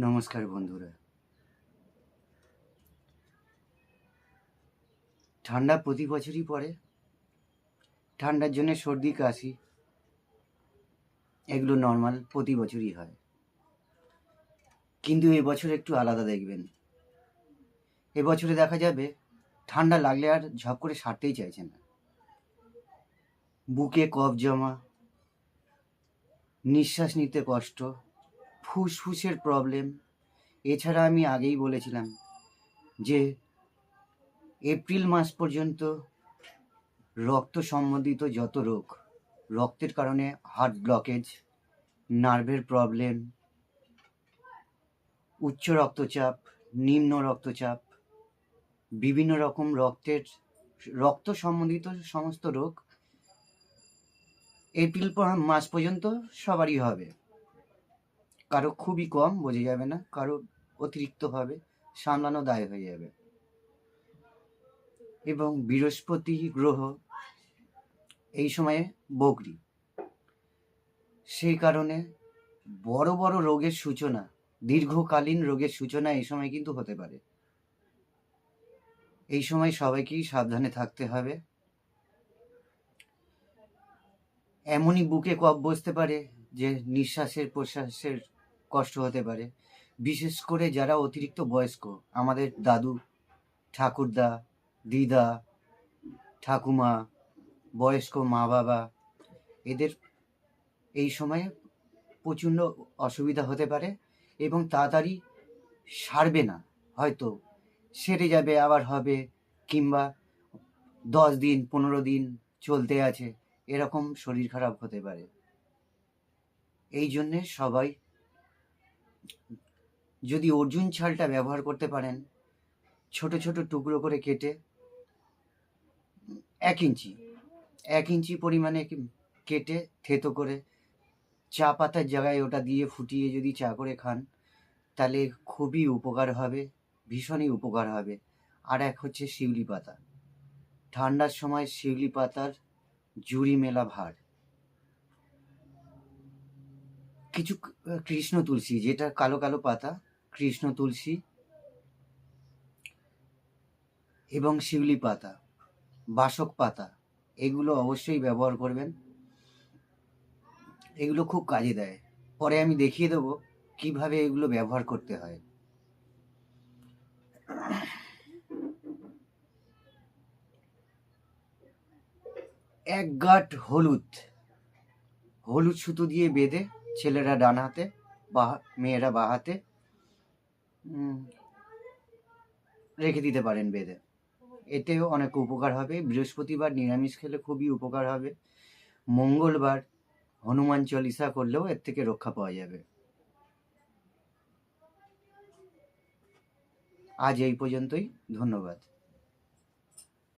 নমস্কার বন্ধুরা। ঠান্ডা প্রতি বছরই পড়ে। ঠান্ডার জন্য সর্দি কাশি এগুলো নর্মাল প্রতি বছরই হয়, কিন্তু এবছর একটু আলাদা দেখবেন। এবছরে দেখা যাবে ঠান্ডা লাগলে আর ঝপ করে সারতেই চাইছে না। বুকে কফ জমা, নিঃশ্বাস নিতে কষ্ট, ফুসফুসের প্রবলেম। এছাড়া আমি আগেই বলেছিলাম যে এপ্রিল মাস পর্যন্ত রক্ত সম্বন্ধিত যত রোগ, রক্তের কারণে হার্ট ব্লকেজ, নার্ভের প্রবলেম, উচ্চ রক্তচাপ, নিম্ন রক্তচাপ, বিভিন্ন রকম রক্ত সম্বন্ধিত সমস্ত রোগ এপ্রিল মাস পর্যন্ত সবারই হবে। কারো খুবই কম, বোঝা যাবে না, কারো অতিরিক্ত হবে, সামলানো দায় হয়ে যাবে। এবং বৃহস্পতি গ্রহ এই সময়ে বকরি, সেই কারণে বড় বড় রোগের সূচনা, দীর্ঘকালীন রোগের সূচনা এই সময় কিন্তু হতে পারে। এই সময় সবাইকেই সাবধানে থাকতে হবে। এমনই বুকে কফ বসতে পারে যে নিঃশ্বাসের প্রশ্বাসের কষ্ট হতে পারে। বিশেষ করে যারা অতিরিক্ত বয়স্ক, আমাদের দাদু, ঠাকুরদা, দিদা, ঠাকুমা, বয়স্ক মা বাবা, এদের এই সময়ে প্রচণ্ড অসুবিধা হতে পারে এবং তাড়াতাড়ি সারবে না। হয়তো সেরে যাবে, আবার হবে, কিংবা 10 দিন 15 দিন চলতে আছে, এরকম শরীর খারাপ হতে পারে। এই জন্যে সবাই যদি অর্জুন ছালটা ব্যবহার করতে পারেন, ছোট ছোট টুকরো করে কেটে 1 ইঞ্চি পরিমাণে কেটে থেতো করে চা পাতার জায়গায় ওটা দিয়ে ফুটিয়ে যদি চা করে খান, তাহলে খুবই উপকার হবে, ভীষণই উপকার হবে। আর এক হচ্ছে শিউলি পাতা। ঠান্ডার সময় শিউলি পাতার জুড়ি মেলা ভার। কিছু কৃষ্ণ তুলসী, যেটা কালো কালো পাতা, কৃষ্ণ তুলসী এবং শিউলি পাতা, বাসক পাতা, এগুলো অবশ্যই ব্যবহার করবেন। এগুলো খুব কাজে দেয়। পরে আমি দেখিয়ে দেবো কিভাবে এগুলো ব্যবহার করতে হয়। এক গাঁট হলুদ সুতো দিয়ে বেঁধে ছেলেরা ডান হাতে, মেয়েরা বাঁ হাতে রেখে দিতে পারেন বেঁধে। এতেও অনেক উপকার হবে। বৃহস্পতিবার নিরামিষ খেলে খুবই উপকার হবে। মঙ্গলবার হনুমান চল্লিশা করলেও এর থেকে রক্ষা পাওয়া যাবে। আজ এই পর্যন্তই, ধন্যবাদ।